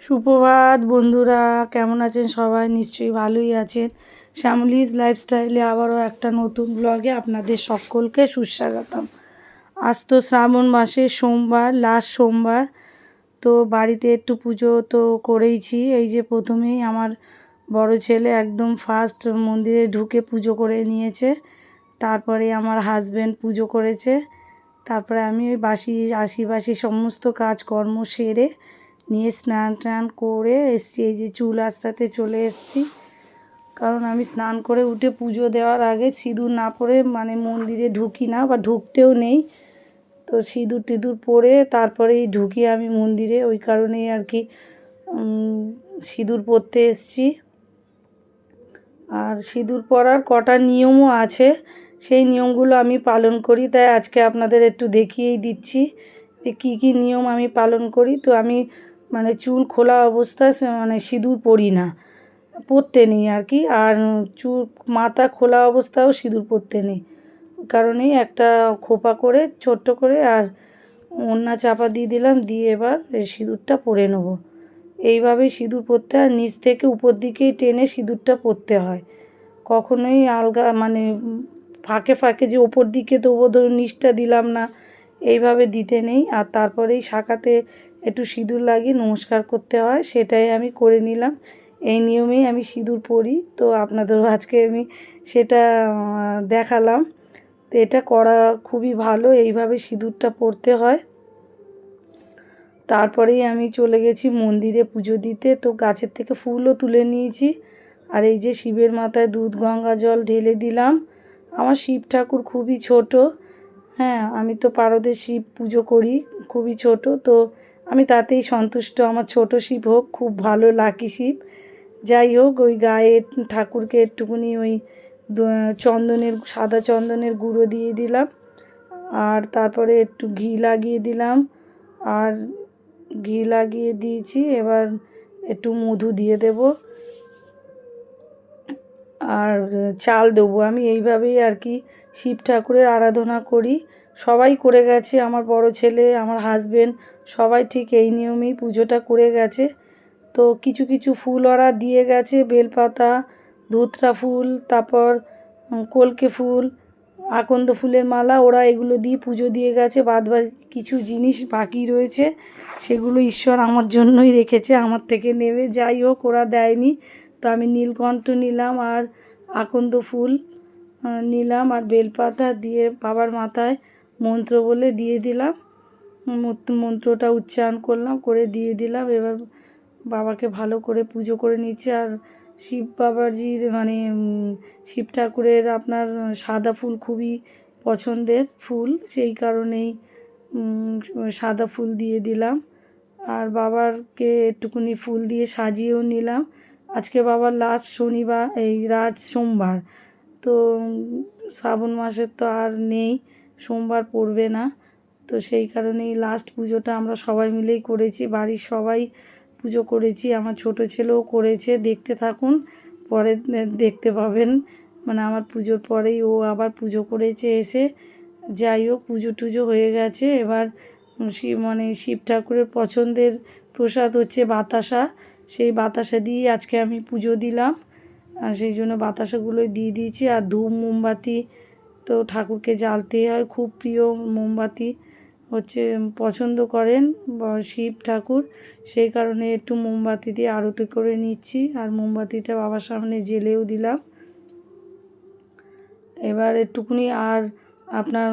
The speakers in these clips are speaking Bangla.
সুপ্রভাত বন্ধুরা, কেমন আছেন সবাই? নিশ্চয়ই ভালোই আছেন। শ্যামলিজ লাইফস্টাইলে আবারও একটা নতুন ব্লগে আপনাদের সকলকে সুস্বাগতম। আজ তো শ্রাবণ মাসের সোমবার, লাস্ট সোমবার। তো বাড়িতে একটু পুজো তো করেইছি। এই যে প্রথমেই আমার বড় ছেলে একদম ফার্স্ট মন্দিরে ঢুকে পুজো করে নিয়েছে। তারপরে আমার হাজব্যান্ড পুজো করেছে। তারপরে আমি ওই বাসি সমস্ত কাজকর্ম সেরে নিয়ে স্নান টান করে এসছি। এই যে চুল আঁচড়াতে চলে এসছি, কারণ আমি স্নান করে উঠে পুজো দেওয়ার আগে সিঁদুর না পরে মানে মন্দিরে ঢুকি না, বা ঢুকতেও নেই। তো সিঁদুর টিঁদুর পরে তারপরেই ঢুকি আমি মন্দিরে, ওই কারণেই আর কি সিঁদুর পরতে এসছি। আর সিঁদুর পরার কটা নিয়মও আছে, সেই নিয়মগুলো আমি পালন করি, তাই আজকে আপনাদের একটু দেখিয়েই দিচ্ছি যে কী কী নিয়ম আমি পালন করি। তো আমি মানে চুল খোলা অবস্থায় মানে সিঁদুর পরি না, পরতে নেই আর কি। আর চুল মাথা খোলা অবস্থায়ও সিঁদুর পরতে নেই, কারণেই একটা খোপা করে ছোট্ট করে আর ওড়না চাপা দিয়ে দিলাম, দিয়ে এবার এই সিঁদুরটা পরে নেবো। এইভাবেই সিঁদুর পরতে হয়, নিচ থেকে উপর দিকেই টেনে সিঁদুরটা পরতে হয়, কখনোই আলগা মানে ফাঁকে ফাঁকে যে ওপর দিকে দেবো ধরুন নিচটা দিলাম না, এইভাবে দিতে নেই। আর তারপরেই শাখাতে একটু সিঁদুর লাগিয়ে নমস্কার করতে হয়, সেটাই আমি করে নিলাম। এই নিয়মেই আমি সিঁদুর পরি, তো আপনাদেরও আজকে আমি সেটা দেখালাম। তো এটা করা খুবই ভালো, এইভাবে সিঁদুরটা পরতে হয়। তারপরেই আমি চলে গেছি মন্দিরে পুজো দিতে। তো গাছের থেকে ফুলও তুলে নিয়েছি, আর এই যে শিবের মাথায় দুধ গঙ্গা জল ঢেলে দিলাম। আমার শিব ঠাকুর খুবই ছোট, হ্যাঁ, আমি তো পারদের শিব পুজো করি, খুবই ছোট, তো আমি তাতেই সন্তুষ্ট। আমার ছোট শিব হোক, খুব ভালো লাকি শিব। যাই হোক, ওই গায়ে ঠাকুরকে একটুকুনি ওই চন্দনের সাদা চন্দনের গুঁড়ো দিয়ে দিলাম, আর তারপরে একটু ঘি লাগিয়ে দিলাম, আর ঘি লাগিয়ে দিয়েছি। এবার একটু মধু দিয়ে দেব, আর চাল দেবো। আমি এইভাবেই আর কি শিব ঠাকুরের আরাধনা করি। সবাই করে গেছে, আমার বড় ছেলে, আমার হাজবেন্ড, সবাই ঠিক এই নিয়মেই পুজোটা করে গেছে। তো কিছু কিছু ফুল ওরা দিয়ে গেছে, বেলপাতা, ধুতরা ফুল, তারপর কলকে ফুল, আকন্দ ফুলের মালা, ওরা এগুলো দিয়ে পুজো দিয়ে গেছে। বাদ বাকি কিছু জিনিস বাকি রয়েছে, সেগুলো ঈশ্বর আমার জন্যই রেখেছে, আমার থেকে নেবে। যাই হোক, ওরা দেয়নি। তো আমি নীলকণ্ঠ নিলাম, আর আকন্দ ফুল নিলাম, আর বেলপাতা দিয়ে বাবার মাথায় মন্ত্র বলে দিয়ে দিলাম। মন্ত্রটা উচ্চারণ করলাম, করে দিয়ে দিলাম। এবার বাবাকে ভালো করে পুজো করে নিচ্ছে। আর শিব বাবাজির মানে শিব ঠাকুরের আপনার সাদা ফুল খুবই পছন্দের ফুল, সেই কারণেই সাদা ফুল দিয়ে দিলাম। আর বাবারকে একটুকুনি ফুল দিয়ে সাজিয়েও নিলাম। আজকে বাবার লাস্ট শনিবার, এই রাজ সোমবার, তো শ্রাবণ মাসের তো আর নেই, সোমবার পড়বে না। তো সেই কারণেই লাস্ট পুজোটা আমরা সবাই মিলেই করেছি, বাড়ির সবাই পুজো করেছি, আমার ছোট ছেলেও করেছে। দেখতে থাকুন, পরে দেখতে পাবেন, মানে আমার পুজোর পরেই ও আবার পুজো করেছে এসে। যাই হোক, পুজো টুজো হয়ে গেছে। এবার মানে শিব ঠাকুরের পছন্দের প্রসাদ হচ্ছে বাতাসা, সেই বাতাসা দিয়ে আজকে আমি পুজো দিলাম, আর সেই জন্য বাতাসাগুলোই দিয়ে দিয়েছি। আর ধূপ মোমবাতি তো ঠাকুরকে জ্বালতেই হয়, খুব প্রিয় মোমবাতি হচ্ছে, পছন্দ করেন শিব ঠাকুর, সেই কারণে একটু মোমবাতি দিয়ে আরতি করে নিচ্ছি। আর মোমবাতিটা বাবার সামনে জ্বেলেও দিলাম। এবার একটুকুনি আর আপনার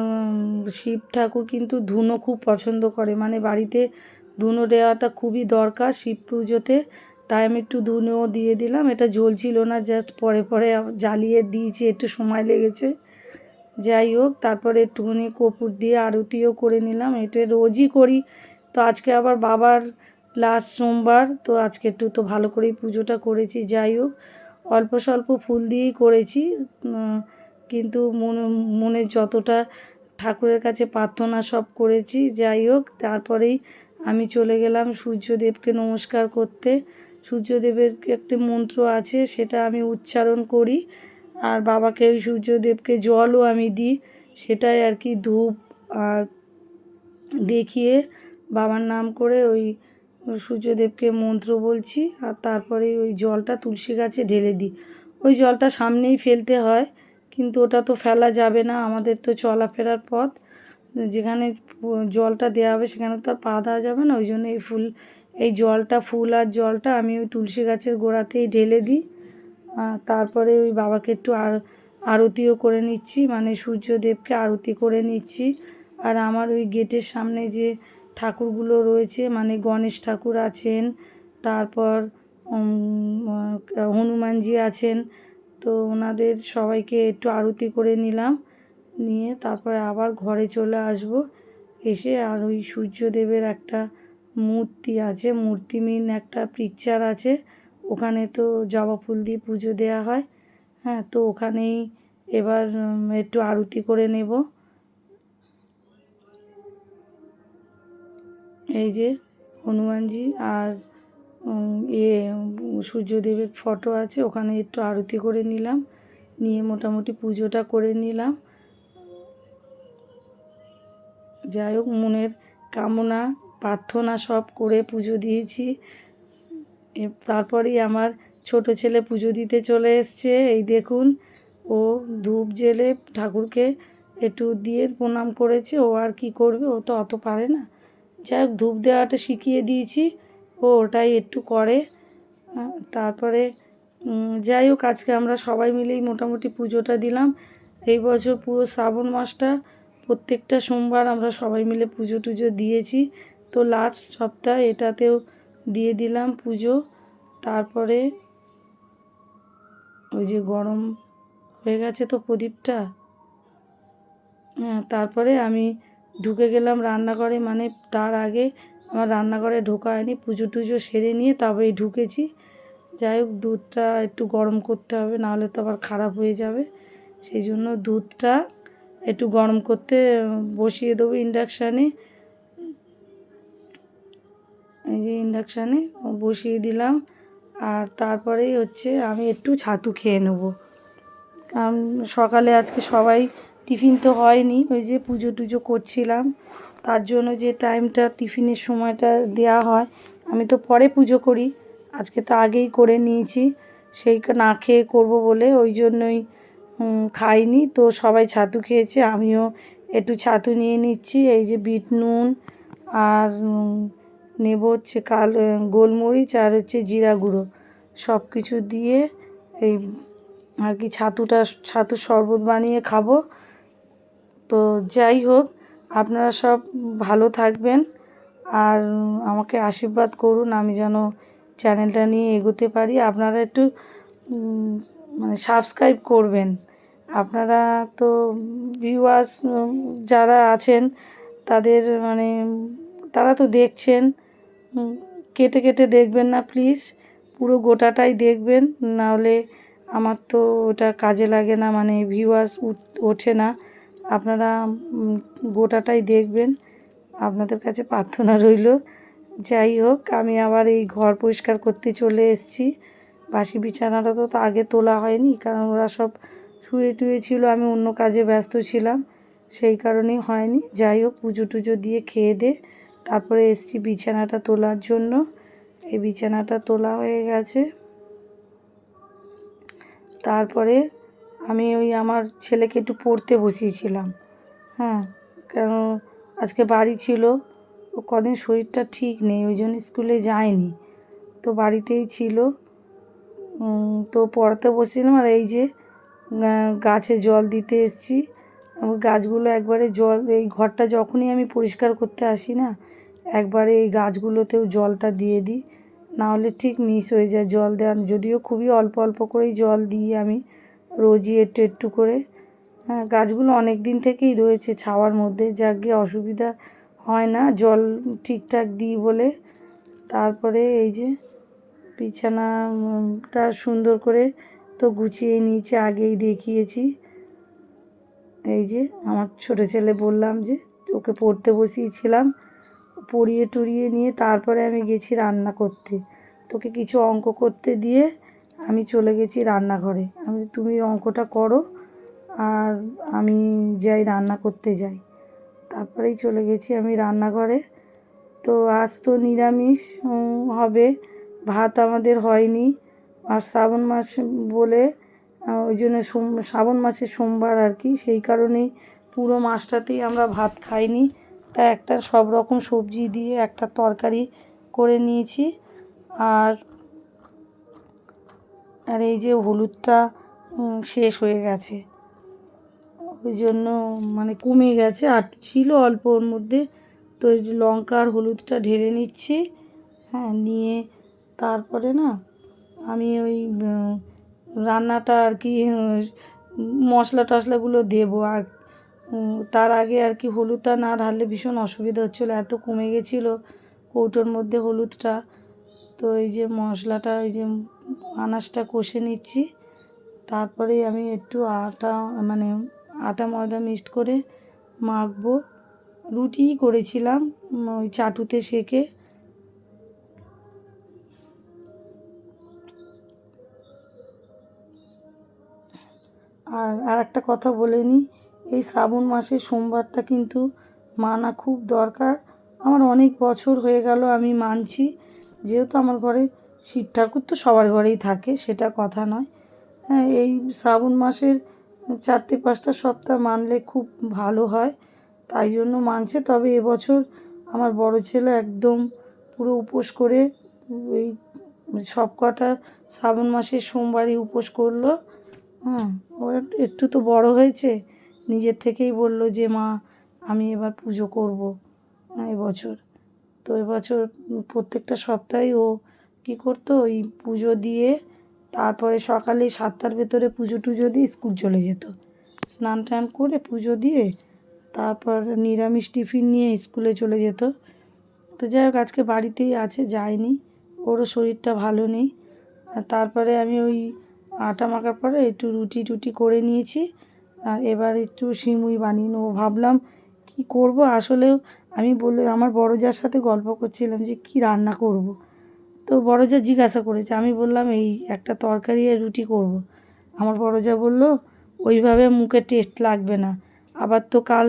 শিব ঠাকুর কিন্তু ধুনো খুব পছন্দ করে, মানে বাড়িতে ধুনো দেওয়াটা খুবই দরকার শিব পুজোতে, তাই আমি একটু ধুনোও দিয়ে দিলাম। এটা জ্বলছিল না, জাস্ট পরে পরে জ্বালিয়ে দিয়েছি, একটু সময় লেগেছে। যাই হোক, তারপরে একটুখানি কর্পূর দিয়ে আরতিও করে নিলাম, এটা রোজই করি। তো আজকে আবার বাবার লাস্ট সোমবার, তো আজকে একটু তো ভালো করেই পুজোটা করেছি। যাই হোক, অল্প স্বল্প ফুল দিয়েই করেছি, কিন্তু মনে যতটা ঠাকুরের কাছে প্রার্থনা সব করেছি। যাই হোক, তারপরেই আমি চলে গেলাম সূর্যদেবকে নমস্কার করতে। সূর্যদেবের একটি মন্ত্র আছে, সেটা আমি উচ্চারণ করি, আর বাবাকে ওই সূর্যদেবকে জলও আমি দিই, সেটাই আর কি ধূপ আর দেখিয়ে বাবার নাম করে ওই সূর্যদেবকে মন্ত্র বলছি, আর তারপরে ওই জলটা তুলসী গাছে ঢেলে দিই। ওই জলটা সামনেই ফেলতে হয়, কিন্তু ওটা তো ফেলা যাবে না, আমাদের তো চলাফেরার পথ, যেখানে জলটা দেওয়া হবে সেখানে তো আর পা দেওয়া যাবে না। ওই জন্য এই জলটা, ফুল আর জলটা আমি ওই তুলসী গাছের গোড়াতেই ঢেলে দিই। তারপরে ওই বাবাকে একটু আরতিও করে নিচ্ছি, মানে সূর্যদেবকে আরতি করে নিচ্ছি। আর আমার ওই গেটের সামনে যে ঠাকুরগুলো রয়েছে, মানে গণেশ ঠাকুর আছেন, তারপর হনুমানজি আছেন, তো ওনাদের সবাইকে একটু আরতি করে নিলাম, নিয়ে তারপরে আবার ঘরে চলে আসব। এসে আর ওই সূর্যদেবের একটা মূর্তি আছে, মূর্তি মিন একটা পিকচার আছে, ওখানে তো জবা ফুল দিয়ে পুজো দেওয়া হয়। হ্যাঁ, তো ওখানেই এবার একটু আরতি করে নেব। এই যে হনুমানজি আর সূর্যদেবের ফটো আছে, ওখানে একটু আরতি করে নিলাম, নিয়ে মোটামুটি পুজোটা করে নিলাম। যাই হোক, মনের কামনা প্রার্থনা সব করে পুজো দিয়েছি। তারপরেই আমার ছোট ছেলে পুজো দিতে চলে এসছে। এই দেখুন, ও ধূপ জ্বেলে ঠাকুরকে একটু দিয়ে প্রণাম করেছে। ও আর কি করবে, ও তো অত পারে না। যাই হোক, ধূপ দেওয়াটা শিখিয়ে দিয়েছি, ও ওটাই একটু করে। তারপরে যাই হোক, আজকে আমরা সবাই মিলেই মোটামুটি পুজোটা দিলাম। এই বছর পুরো শ্রাবণ মাসটা প্রত্যেকটা সোমবার আমরা সবাই মিলে পুজো টুজো দিয়েছি। তো লাস্ট সপ্তাহ এটাতেও দিয়ে দিলাম পুজো। তারপরে ওই যে গরম হয়ে গেছে তো প্রদীপটা, তারপরে আমি ঢুকে গেলাম রান্নাঘরে, মানে তার আগে আমার রান্নাঘরে ঢোকা হয়নি, পুজো টুজো সেরে নিয়ে তবেই ঢুকেছি। যাই হোক, দুধটা একটু গরম করতে হবে, নাহলে তো আবার খারাপ হয়ে যাবে। সেই জন্য দুধটা একটু গরম করতে বসিয়ে দেবো ইন্ডাকশানে। এই যে ইন্ডাকশানে বসিয়ে দিলাম। আর তারপরেই হচ্ছে আমি একটু ছাতু খেয়ে নেব, কারণ সকালে আজকে সবাই টিফিন তো হয়নি, ওই যে পুজো টুজো করছিলাম, তার জন্য যে টাইমটা টিফিনের সময়টা দেওয়া হয়, আমি তো পরে পুজো করি, আজকে তো আগেই করে নিয়েছি, সেই না খেয়ে করবো বলে ওই জন্যই খাইনি। তো সবাই ছাতু খেয়েছে, আমিও একটু ছাতু নিয়ে নিচ্ছি। এই যে বিট নুন আর নেব হচ্ছে গোলমরিচ আর হচ্ছে জিরা গুঁড়ো, সব কিছু দিয়ে এই আর কি ছাতুর শরবত বানিয়ে খাবো। তো যাই হোক, আপনারা সব ভালো থাকবেন আর আমাকে আশীর্বাদ করুন, আমি যেন চ্যানেলটা নিয়ে এগোতে পারি। আপনারা একটু মানে সাবস্ক্রাইব করবেন। আপনারা তো ভিউয়ার্স যারা আছেন তাদের মানে তারা তো দেখছেন, কেটে কেটে দেখবেন না প্লিজ, পুরো গোটাটাই দেখবেন, নাহলে আমার তো ওটা কাজে লাগে না, মানে ভিউয়ার্স ওঠে না। আপনারা গোটাটাই দেখবেন, আপনাদের কাছে প্রার্থনা রইল। যাই হোক, আমি আবার এই ঘর পরিষ্কার করতে চলে এসেছি। বাসি বিছানাটা তো আগে তোলা হয়নি, কারণ ওরা সব শুয়ে টুয়ে ছিল, আমি অন্য কাজে ব্যস্ত ছিলাম, সেই কারণেই হয়নি। যাই হোক, পুজো টুজো দিয়ে খেয়ে তারপরে এসেছি বিছানাটা তোলার জন্য। এই বিছানাটা তোলা হয়ে গেছে। তারপরে আমি ওই আমার ছেলেকে একটু পড়তে বসিয়েছিলাম। হ্যাঁ, কারণ আজকে বাড়ি ছিল, ও কদিন শরীরটা ঠিক নেই, ওই জন্য স্কুলে যায়নি, তো বাড়িতেই ছিল। তো পড়াতে বসেছিলাম, আর এই যে গাছে জল দিতে এসেছি। গাছগুলো একবারে জল, এই ঘরটা যখনই আমি পরিষ্কার করতে আসি না, একবারে এই গাছগুলোতেও জলটা দিয়ে দিই, নাহলে ঠিক মিস হয়ে যায় জল দেওয়া। যদিও খুবই অল্প অল্প করেই জল দিই আমি রোজই একটু একটু করে। হ্যাঁ, গাছগুলো অনেক দিন থেকেই রয়েছে ছাওয়ার মধ্যে, যাক গিয়ে অসুবিধা হয় না জল ঠিকঠাক দিই বলে। তারপরে এই যে বিছানাটা সুন্দর করে তো গুছিয়ে নিয়েছি, আগেই দেখিয়েছি। এই যে আমার ছোটো ছেলে, বললাম যে ওকে পড়তে বসিয়েছিলাম, পড়িয়ে টড়িয়ে নিয়ে তারপরে আমি গেছি রান্না করতে। তোকে কিছু অঙ্ক করতে দিয়ে আমি চলে গেছি রান্নাঘরে, তুমি অঙ্কটা করো আর আমি যাই রান্না করতে যাই। তারপরেই চলে গেছি আমি রান্নাঘরে। তো আজ তো নিরামিষ হবে, ভাত আমাদের হয়নি। আর শ্রাবণ মাস বলে ওই জন্য শ্রাবণ মাসের সোমবার আর কি, সেই কারণেই পুরো মাসটাতেই আমরা ভাত খাইনি। তা একটা সব রকম সবজি দিয়ে একটা তরকারি করে নিয়েছি। আর আর এই যে হলুদটা শেষ হয়ে গেছে, ওই জন্য মানে কমে গেছে, আর ছিল অল্প ওর মধ্যে। তো এই যে লঙ্কা আর হলুদটা ঢেলে নিচ্ছি, হ্যাঁ, নিয়ে তারপরে না আমি ওই রান্নাটা আর কি মশলা টশলাগুলো দেবো। আর তার আগে আর কি হলুদটা না ঢাললে ভীষণ অসুবিধা হচ্ছিলো, এত কমে গেছিলো কৌটোর মধ্যে হলুদটা। তো এই যে মশলাটা, এই যে আনাজটা কষে নিচ্ছি, তারপরে আমি একটু মানে আটা ময়দা মিক্সড করে মাখবো। রুটিই করেছিলাম ওই চাটুতে সেঁকে। আর একটা কথা বলে নিই, এই শ্রাবণ মাসের সোমবারটা কিন্তু মানা খুব দরকার। আমার অনেক বছর হয়ে গেল আমি মানছি, যেহেতু আমার ঘরে শিব ঠাকুর তো সবার ঘরেই থাকে, সেটা কথা নয়। হ্যাঁ, এই শ্রাবণ মাসের 4-5টা সপ্তাহ মানলে খুব ভালো হয়, তাই জন্য মানছে। তবে এবছর আমার বড় ছেলে একদম পুরো উপোস করে এই সব কটা শ্রাবণ মাসের সোমবারই উপোস করলো। হ্যাঁ, ও একটু তো বড় হয়েছে, নিজের থেকেই বলল যে মা আমি এবার পুজো করব এবছর। তো এবছর প্রত্যেকটা সপ্তাহে ও কী করতো, ওই পুজো দিয়ে তারপরে সকালে 7টার ভেতরে পুজো টুজো দিয়ে স্কুল চলে যেত। স্নান টান করে পুজো দিয়ে তারপর নিরামিষ টিফিন নিয়ে স্কুলে চলে যেত। তো যাই হোক, আজকে বাড়িতেই আছে, যায়নি, ওরও শরীরটা ভালো নেই। আর তারপরে আমি ওই আটা মাখার পরে একটু রুটি টুটি করে নিয়েছি। আর এবার একটু সিমুই বানিয়ে নেবো ভাবলাম। কী করব আসলেও আমি বলে আমার বড় জার সাথে গল্প করছিলাম যে কী রান্না করব। তো বড় জা জিজ্ঞাসা করেছে, আমি বললাম এই একটা তরকারি আর রুটি করব। আমার বড় জা বলল ওইভাবে মুখে টেস্ট লাগবে না, আবার তো কাল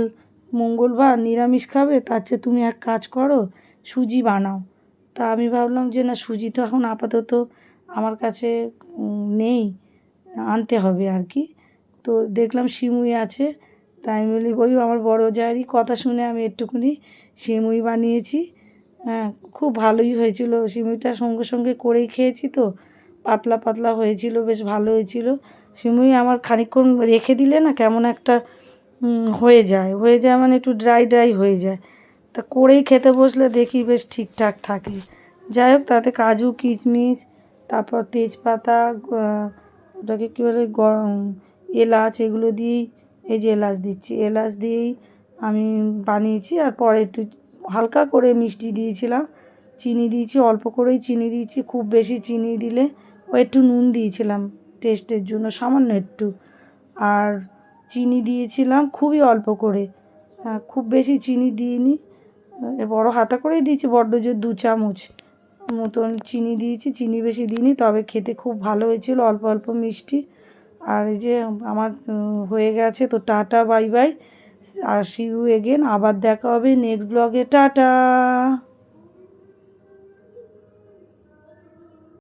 মঙ্গলবার নিরামিষ খাবে, তার চেয়ে তুমি এক কাজ করো, সুজি বানাও। তা আমি ভাবলাম যে না, সুজি তো এখন আপাতত আমার কাছে নেই, আনতে হবে আর কি। তো দেখলাম সিমুই আছে, তাই আমি বলি ওই আমার বড় জায়েরই কথা শুনে আমি একটুখানি সিমুই বানিয়েছি। হ্যাঁ, খুব ভালোই হয়েছিল, সিমুইটা সঙ্গে সঙ্গে করেই খেয়েছি তো, পাতলা পাতলা হয়েছিল, বেশ ভালো হয়েছিল। সিমুই আমার খানিকক্ষণ রেখে দিলে না কেমন একটা হয়ে যায় মানে একটু ড্রাই ড্রাই হয়ে যায়। তা করেই খেতে বসলে দেখি বেশ ঠিকঠাক থাকে। যাই হোক, তাতে কাজু কিশমিশ, তারপর তেজপাতা, ওটাকে কী বলে, এলাচ, এগুলো দিয়েই, এই যে এলাচ দিচ্ছি, এলাচ দিয়েই আমি বানিয়েছি। আর পরে একটু হালকা করে মিষ্টি দিয়েছিলাম, চিনি দিয়েছি, অল্প করেই চিনি দিয়েছি, খুব বেশি চিনি দিলে, ও একটু নুন দিয়েছিলাম টেস্টের জন্য, সামান্য একটু। আর চিনি দিয়েছিলাম খুবই অল্প করে, খুব বেশি চিনি দিইনি, বড় হাতা করেই দিয়েছি, বড্ড জোর 2 চামচ মতন চিনি দিয়েছি, চিনি বেশি দিইনি, তবে খেতে খুব ভালো হয়েছিল, অল্প অল্প মিষ্টি। আর এই যে আমার হয়ে গেছে, তো টাটা বাই বাই, আর সি ইউ এগেন, আবার দেখা হবে নেক্সট ব্লগে, টাটা।